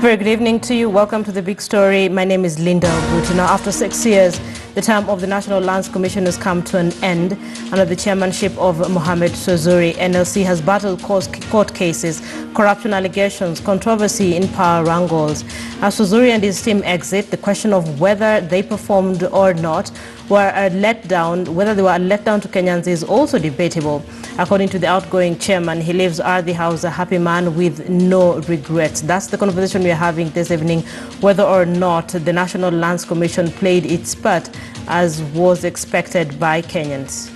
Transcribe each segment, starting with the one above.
Very good evening to you. Welcome to the big story. My name is Linda Ogutu. Now, after 6 years, the term of the National Lands Commission has come to an end. Under the chairmanship of Mohammed Swazuri, NLC has battled court cases, corruption allegations, controversy in power wrangles. As Swazuri and his team exit, the question of whether they performed or not were a letdown, whether they were a letdown to Kenyans is also debatable. According to the outgoing chairman, he leaves Ardhi House a happy man with no regrets. That's the conversation we are having this evening, whether or not the National Lands Commission played its part as was expected by Kenyans.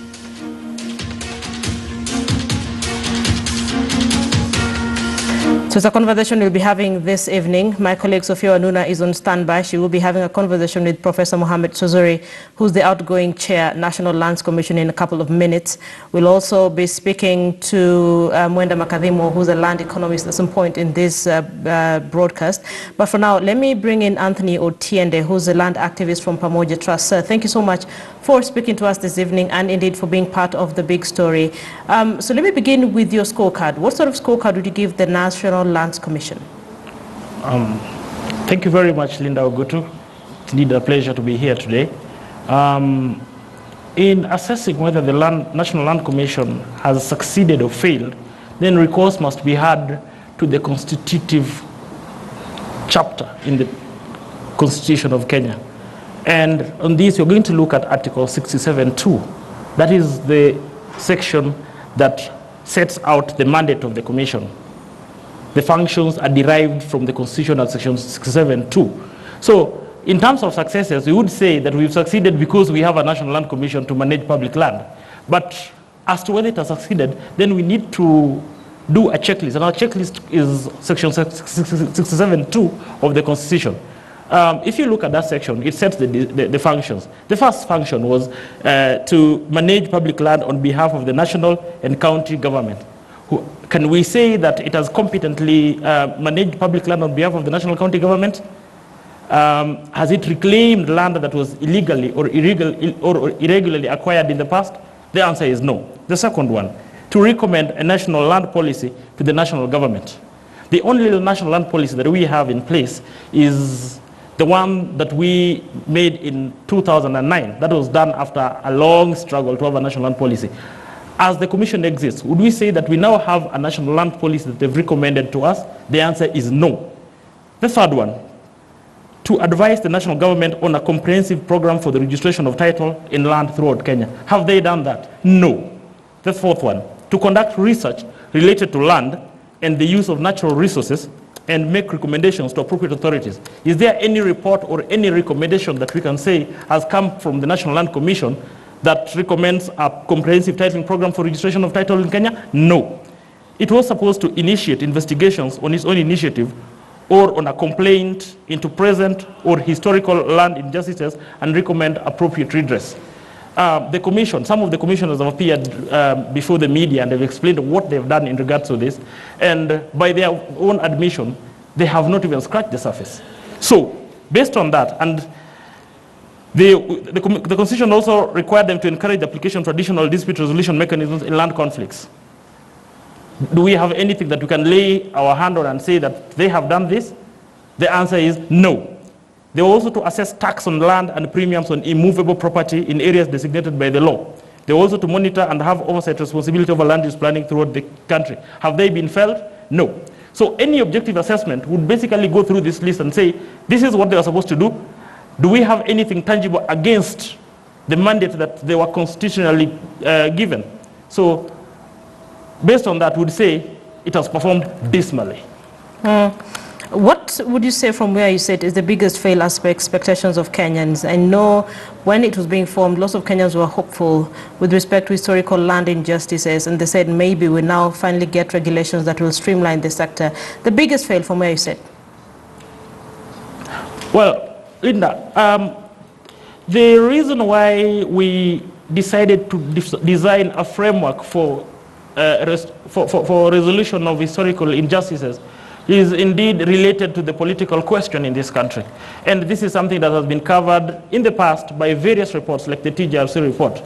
So it's a conversation we'll be having this evening. My colleague Sophia Wanuna is on standby. She will be having a conversation with Professor Mohammed Swazuri, who's the outgoing chair, National Lands Commission, in a couple of minutes. We'll also be speaking to Mwenda Makadhimo, who's a land economist at some point in this broadcast. But for now, let me bring in Anthony Otiende, who's a land activist from Pamoja Trust. Sir, thank you so much for speaking to us this evening and indeed for being part of the big story. So let me begin with your scorecard. What sort of scorecard would you give the National Lands Commission? Thank you very much, Linda Ogutu. It's indeed a pleasure to be here today. In assessing whether the National Land Commission has succeeded or failed, then recourse must be had to the constitutive chapter in the Constitution of Kenya. And on this, we're going to look at Article 67(2). That is the section that sets out the mandate of the Commission. The functions are derived from the Constitutional Section 67(2). So, in terms of successes, we would say that we've succeeded because we have a National Land Commission to manage public land. But as to whether it has succeeded, then we need to do a checklist. And our checklist is Section 67(2) of the Constitution. If you look at that section, it sets the functions. The first function was to manage public land on behalf of the national and county government. Can we say that it has competently managed public land on behalf of the national county government? Has it reclaimed land that was illegally or irregularly acquired in the past? The answer is no. The second one, to recommend a national land policy to the national government. The only national land policy that we have in place is the one that we made in 2009. That was done after a long struggle to have a national land policy. As the Commission exists, would we say that we now have a national land policy that they've recommended to us? The answer is no. The third one, to advise the national government on a comprehensive program for the registration of title in land throughout Kenya. Have they done that? No. The fourth one, to conduct research related to land and the use of natural resources and make recommendations to appropriate authorities. Is there any report or any recommendation that we can say has come from the National Land Commission that recommends a comprehensive titling program for registration of title in Kenya? No. It was supposed to initiate investigations on its own initiative or on a complaint into present or historical land injustices and recommend appropriate redress. The Commission, some of the commissioners have appeared before the media and have explained what they've done in regards to this. And by their own admission, they have not even scratched the surface. So, based on that, and the Constitution also required them to encourage the application of traditional dispute resolution mechanisms in land conflicts. Do we have anything that we can lay our hand on and say that they have done this? The answer is no. They were also to assess tax on land and premiums on immovable property in areas designated by the law. They were also to monitor and have oversight responsibility over land use planning throughout the country. Have they been failed? No. So any objective assessment would basically go through this list and say, this is what they were supposed to do. Do we have anything tangible against the mandate that they were constitutionally given? So based on that, we would say it has performed dismally. What would you say from where you sit is the biggest fail as per expectations of Kenyans? I know when it was being formed, lots of Kenyans were hopeful with respect to historical land injustices, and they said maybe we now finally get regulations that will streamline the sector. The biggest fail from where you sit? Well, Linda, the reason why we decided to design a framework for resolution of historical injustices is indeed related to the political question in this country. And this is something that has been covered in the past by various reports like the Trc Report.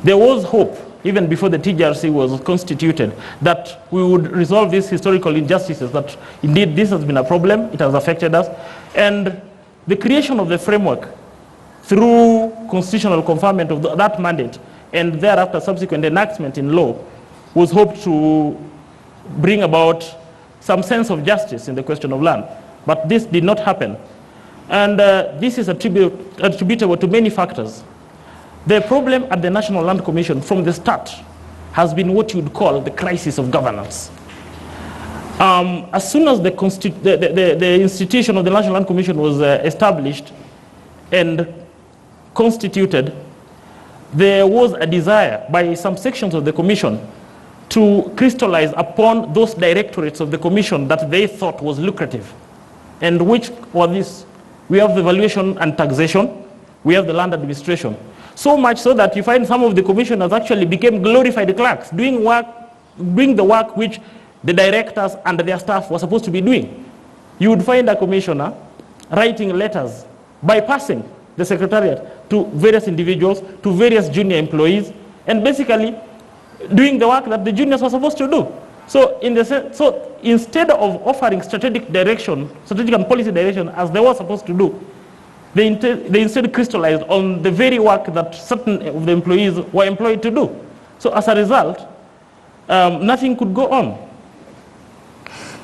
There was hope even before the TJRC was constituted, that we would resolve these historical injustices, that indeed this has been a problem, it has affected us, and the creation of the framework through constitutional conferment of that mandate and thereafter subsequent enactment in law was hoped to bring about some sense of justice in the question of land. But this did not happen. And this is attributable to many factors. The problem at the National Land Commission from the start has been what you would call the crisis of governance. As soon as the institution of the National Land Commission was established and constituted, there was a desire by some sections of the commission to crystallize upon those directorates of the commission that they thought was lucrative. And which were these? We have the valuation and taxation, we have the land administration. So much so that you find some of the commissioners actually became glorified clerks, doing the work which the directors and their staff were supposed to be doing. You would find a commissioner writing letters, bypassing the secretariat to various individuals, to various junior employees, and basically doing the work that the juniors were supposed to do. So, instead of offering strategic and policy direction as they were supposed to do, they instead crystallized on the very work that certain of the employees were employed to do. So as a result, nothing could go on.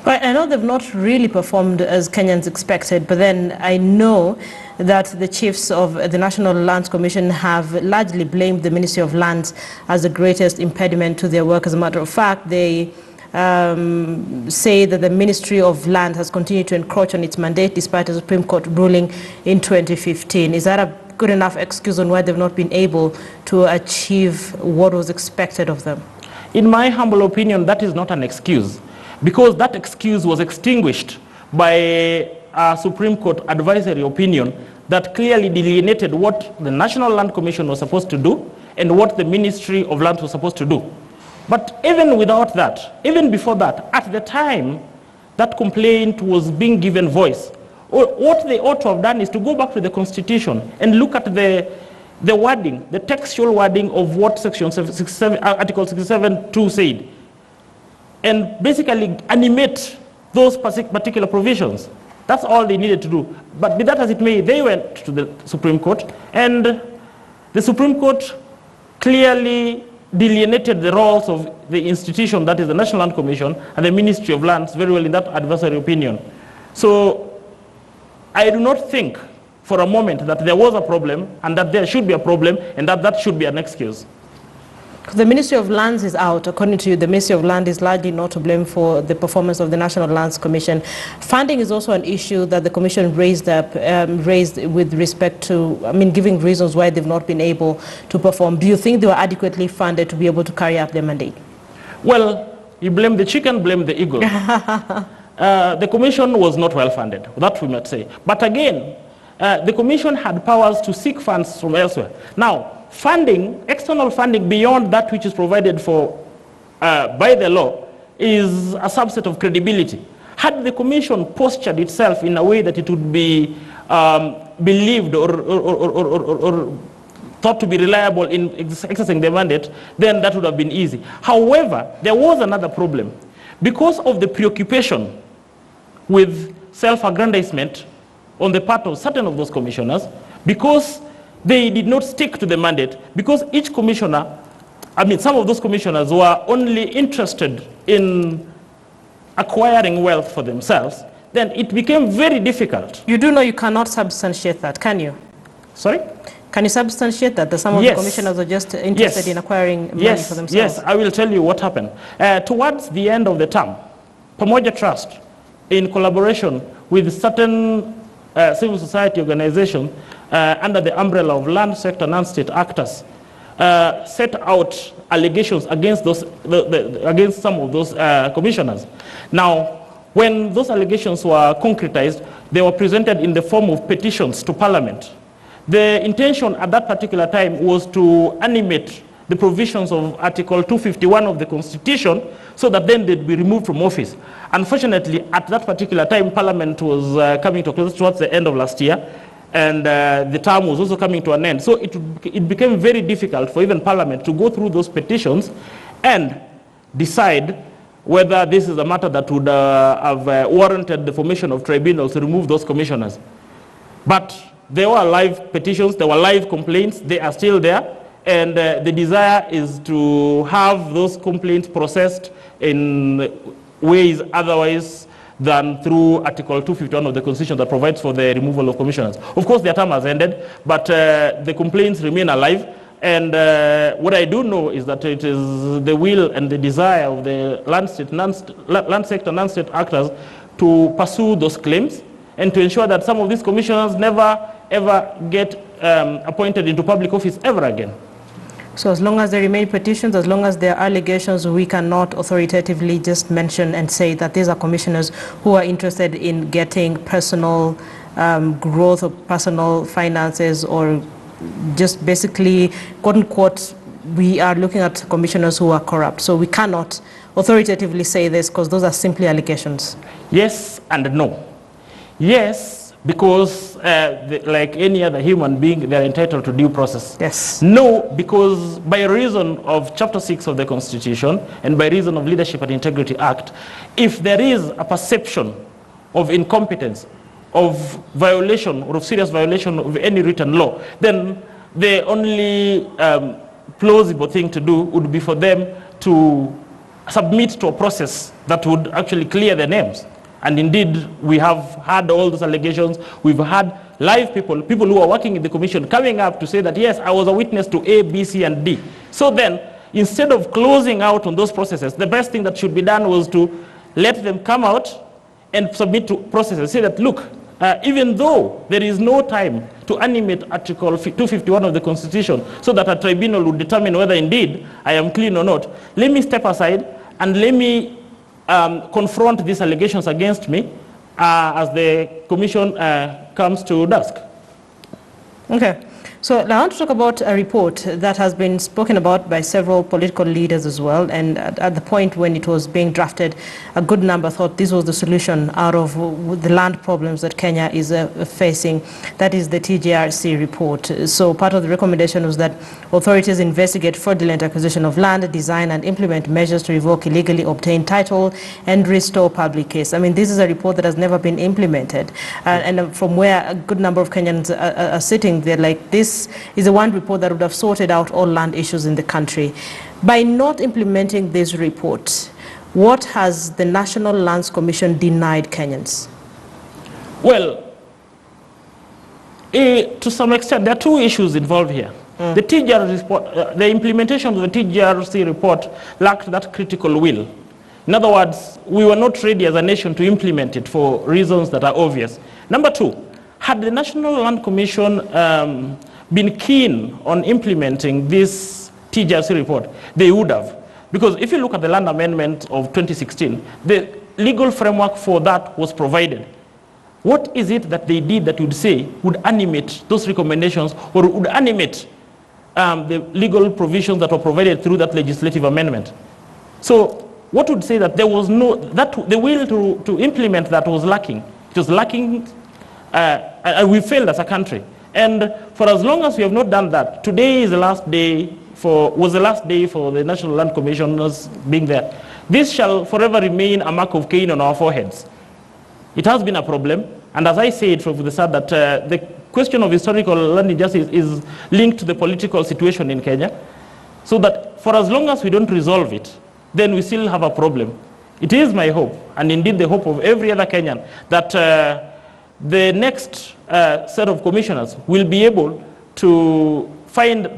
Right, I know they've not really performed as Kenyans expected, but then I know that the chiefs of the National Lands Commission have largely blamed the Ministry of Lands as the greatest impediment to their work. As a matter of fact, they say that the Ministry of Land has continued to encroach on its mandate despite a Supreme Court ruling in 2015. Is that a good enough excuse on why they've not been able to achieve what was expected of them? In my humble opinion, that is not an excuse, because that excuse was extinguished by a Supreme Court advisory opinion that clearly delineated what the National Land Commission was supposed to do and what the Ministry of Lands was supposed to do. But even without that, even before that, at the time that complaint was being given voice, what they ought to have done is to go back to the Constitution and look at the wording, the textual wording of what Section 67, Article 67(2) said, and basically animate those particular provisions. That's all they needed to do. But be that as it may, they went to the Supreme Court, and the Supreme Court clearly delineated the roles of the institution, that is the National Land Commission, and the Ministry of Lands very well in that advisory opinion. So I do not think for a moment that there was a problem and that there should be a problem and that should be an excuse. The Ministry of Lands is out. According to you, the Ministry of Land is largely not to blame for the performance of the National Lands Commission. Funding is also an issue that the Commission raised with respect to, giving reasons why they've not been able to perform. Do you think they were adequately funded to be able to carry out their mandate? Well, you blame the chicken, blame the eagle. The Commission was not well funded, that we might say. But again, the Commission had powers to seek funds from elsewhere. Now, funding, external funding beyond that which is provided for by the law is a subset of credibility. Had the Commission postured itself in a way that it would be believed or thought to be reliable in exercising the mandate, then that would have been easy. However, there was another problem. Because of the preoccupation with self-aggrandizement on the part of certain of those commissioners, because they did not stick to the mandate, because each commissioner, some of those commissioners were only interested in acquiring wealth for themselves, then it became very difficult. You do know you cannot substantiate that, can you? Sorry? Can you substantiate that some of the commissioners are just interested in acquiring money for themselves? Yes, I will tell you what happened. Towards the end of the term, Pamoja Trust, in collaboration with certain civil society organizations under the umbrella of land sector non-state actors, set out allegations against against some of those commissioners. Now, when those allegations were concretized, they were presented in the form of petitions to Parliament. The intention at that particular time was to animate the provisions of Article 251 of the Constitution so that then they'd be removed from office. Unfortunately, at that particular time, Parliament was coming to a close towards the end of last year. and the term was also coming to an end. So it became very difficult for even Parliament to go through those petitions and decide whether this is a matter that would have warranted the formation of tribunals to remove those commissioners. But there were live petitions, there were live complaints, they are still there, and the desire is to have those complaints processed in ways otherwise than through Article 251 of the Constitution that provides for the removal of commissioners. Of course, their term has ended, but the complaints remain alive. And what I do know is that it is the will and the desire of the land sector, non-state actors to pursue those claims and to ensure that some of these commissioners never, ever get appointed into public office ever again. So as long as there remain petitions, as long as there are allegations, we cannot authoritatively just mention and say that these are commissioners who are interested in getting personal growth or personal finances, or just basically, quote unquote, we are looking at commissioners who are corrupt. So we cannot authoritatively say this because those are simply allegations. Yes and no. Yes, because like any other human being, they're entitled to due process. Yes. No, because by reason of Chapter 6 of the Constitution and by reason of Leadership and Integrity Act, if there is a perception of incompetence, of violation or of serious violation of any written law, then the only plausible thing to do would be for them to submit to a process that would actually clear their names. And indeed, we have had all those allegations. We've had live people who are working in the commission coming up to say that, yes, I was a witness to A, B, C, and D. So then, instead of closing out on those processes, the best thing that should be done was to let them come out and submit to processes. Say that, look, even though there is no time to animate Article 251 of the Constitution so that a tribunal would determine whether indeed I am clean or not, let me step aside and let me confront these allegations against me as the commission comes to dusk. Okay. So now I want to talk about a report that has been spoken about by several political leaders as well, and at the point when it was being drafted, a good number thought this was the solution out of the land problems that Kenya is facing. That is the TRC report. So part of the recommendation was that authorities investigate fraudulent acquisition of land, design and implement measures to revoke illegally obtained title and restore public case. I mean, this is a report that has never been implemented, and from where a good number of Kenyans are sitting, they're like, this is the one report that would have sorted out all land issues in the country. By not implementing this report, what has the National Lands Commission denied Kenyans? Well, to some extent, there are two issues involved here. The TRC report, the implementation of the TRC report lacked that critical will. In other words, we were not ready as a nation to implement it for reasons that are obvious. Number two, had the National Land Commission been keen on implementing this TRC report, they would have. Because if you look at the land amendment of 2016, the legal framework for that was provided. What is it that they did that would say would animate those recommendations or would animate the legal provisions that were provided through that legislative amendment? So what would say that there was no, the will to implement that was lacking. It was lacking, and we failed as a country. And for as long as we have not done that, today is the last day was the last day for the National Land Commissioners being there. This shall forever remain a mark of Cain on our foreheads. It has been a problem, and as I said from the start, that the question of historical land injustice is linked to the political situation in Kenya, so that for as long as we don't resolve it, then we still have a problem. It is my hope, and indeed the hope of every other Kenyan, that the next set of commissioners will be able to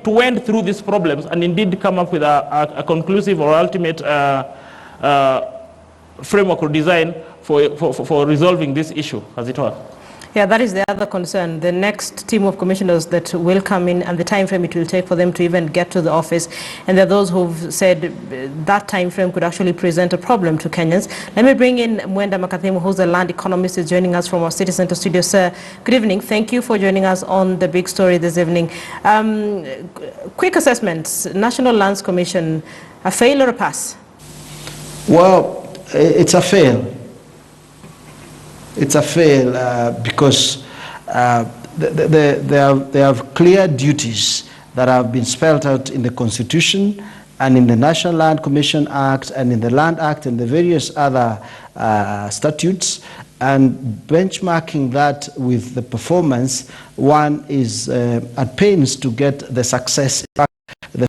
wend through these problems and indeed come up with a conclusive or ultimate framework or design for resolving this issue, as it were. Yeah, that is the other concern. The next team of commissioners that will come in and the time frame it will take for them to even get to the office. And there are those who've said that time frame could actually present a problem to Kenyans. Let me bring in Mwenda Makathimu, who's a land economist, is joining us from our City Center studio. Sir, good evening. Thank you for joining us on The Big Story this evening. Quick assessments, National Lands Commission, a fail or a pass? Well, it's a fail. It's a fail because they have clear duties that have been spelled out in the Constitution and in the National Land Commission Act and in the Land Act and the various other statutes, and benchmarking that with the performance, one is at pains to get the success. In fact, the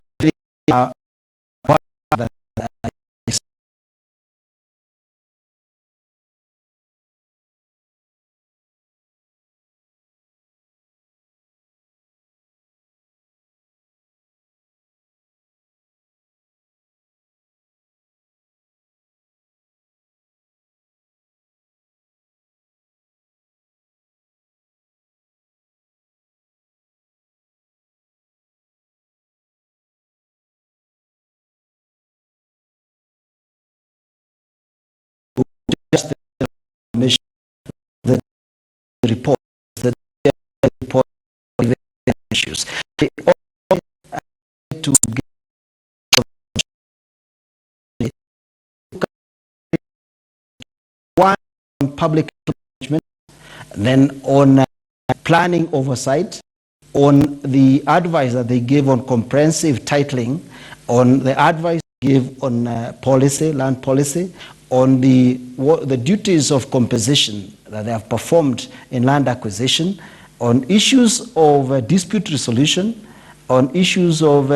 the report, the report issues. They all to get one on public management, then on planning oversight, on the advice that they gave on comprehensive titling, on the advice they gave on policy, land policy, on the duties of composition that they have performed in land acquisition, on issues of dispute resolution, on issues of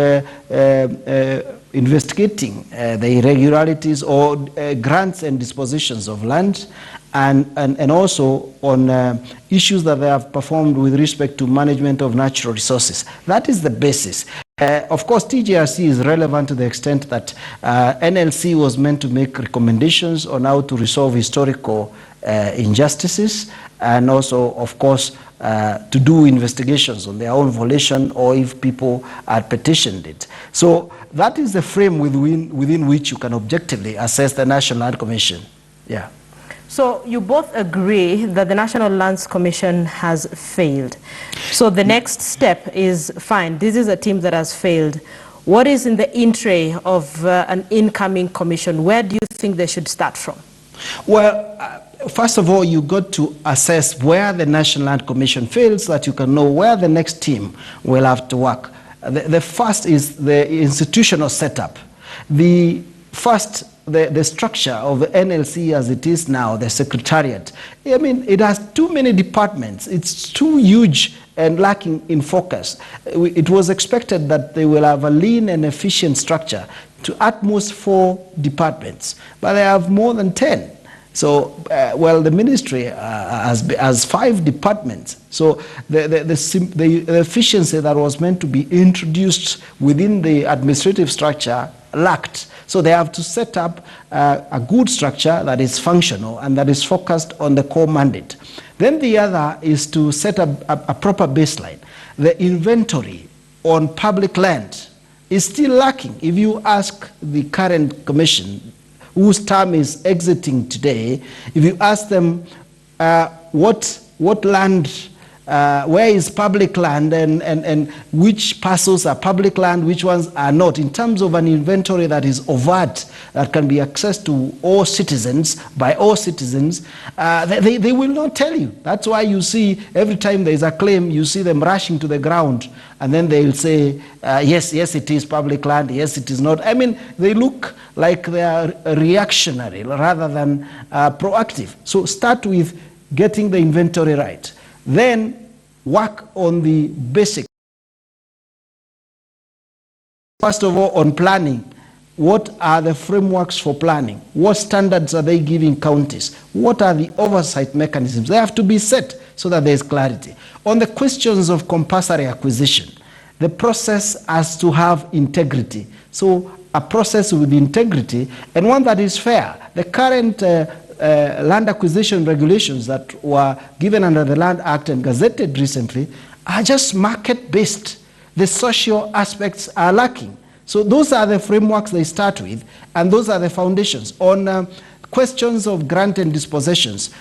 investigating the irregularities or grants and dispositions of land, and also on issues that they have performed with respect to management of natural resources. That is the basis. Of course, TJRC is relevant to the extent that NLC was meant to make recommendations on how to resolve historical injustices, and also, of course, to do investigations on their own volition or if people had petitioned it. So that is the frame within which you can objectively assess the National Land Commission. Yeah. So you both agree that the National Lands Commission has failed. So the next step is, fine, this is a team that has failed. What is in the entree of an incoming commission? Where do you think they should start from? Well, first of all, you got to assess where the National Land Commission fails so that you can know where the next team will have to work. The first is the institutional setup. The first, the structure of the NLC as it is now, the secretariat, I mean, it has too many departments. It's too huge and lacking in focus. It was expected that they will have a lean and efficient structure to at most 4 departments, but they have more than 10. So, well, the ministry has 5 departments. So the efficiency that was meant to be introduced within the administrative structure lacked. So they have to set up a good structure that is functional and that is focused on the core mandate. Then the other is to set up a proper baseline. The inventory on public land is still lacking. If you ask the current commission, whose term is exiting today, if you ask them what land, where is public land and which parcels are public land, which ones are not, in terms of an inventory that is overt, that can be accessed to all citizens, by all citizens, they will not tell you. That's why you see every time there is a claim, you see them rushing to the ground, and then they'll say, yes, it is public land, yes, it is not. I mean, they look like they are reactionary rather than proactive. So start with getting the inventory right. Then work on the basics. First of all, on planning. What are the frameworks for planning? What standards are they giving counties? What are the oversight mechanisms? They have to be set so that there is clarity. On the questions of compulsory acquisition, the process has to have integrity. So a process with integrity and one that is fair. The current land acquisition regulations that were given under the Land Act and gazetted recently are just market-based. The social aspects are lacking. So those are the frameworks they start with, and those are the foundations. On questions of grant and dispossessions,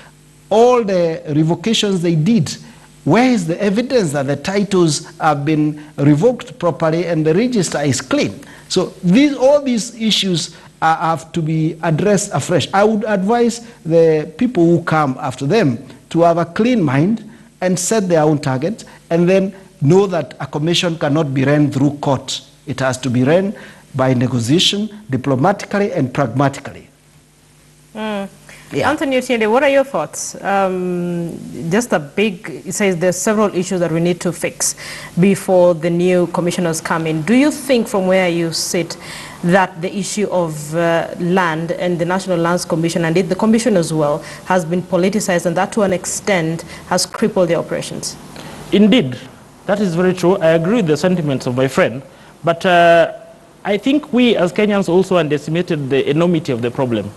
all the revocations they did, where is the evidence that the titles have been revoked properly and the register is clean? So all these issues have to be addressed afresh. I would advise the people who come after them to have a clean mind and set their own target, and then know that a commission cannot be run through court. It has to be run by negotiation, diplomatically and pragmatically. Yeah. Anthony Otiende, what are your thoughts? It says there's several issues that we need to fix before the new commissioners come in. Do you think from where you sit that the issue of land and the National Lands Commission, and the commission as well, has been politicized, and that to an extent has crippled the operations? Indeed, that is very true. I agree with the sentiments of my friend, but I think we as Kenyans also underestimated the enormity of the problem.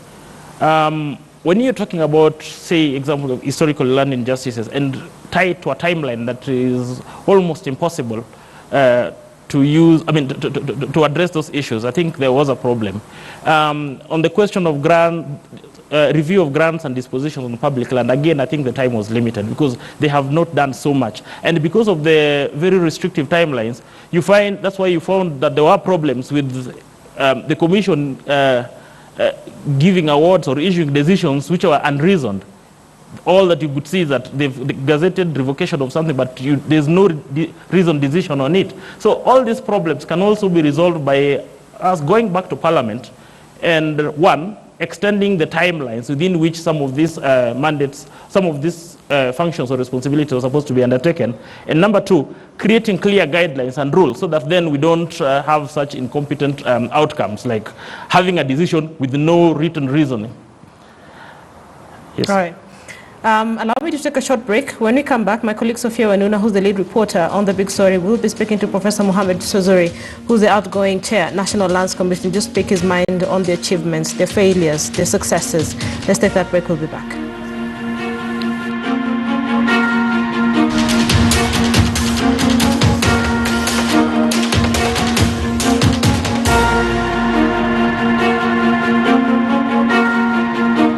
When you're talking about, say, example of historical land injustices and tied to a timeline that is almost impossible to use, to address those issues, I think there was a problem. On the question of review of grants and dispositions on public land, again, I think the time was limited because they have not done so much. And because of the very restrictive timelines, that's why you found that there were problems with the commission giving awards or issuing decisions which were unreasoned. All that you could see is that they've gazetted revocation of something, but there's no reasoned decision on it. So all these problems can also be resolved by us going back to Parliament and, one, extending the timelines within which some of these mandates, some of these functions or responsibilities are supposed to be undertaken. And number two, creating clear guidelines and rules so that then we don't have such incompetent outcomes, like having a decision with no written reasoning. Yes. All right. Allow me to take a short break. When we come back, my colleague Sophia Wanuna, who's the lead reporter on The Big Story, will be speaking to Professor Mohammed Swazuri, who's the outgoing chair, National Lands Commission, just speak his mind on the achievements, their failures, their successes. Let's take that break. We'll be back.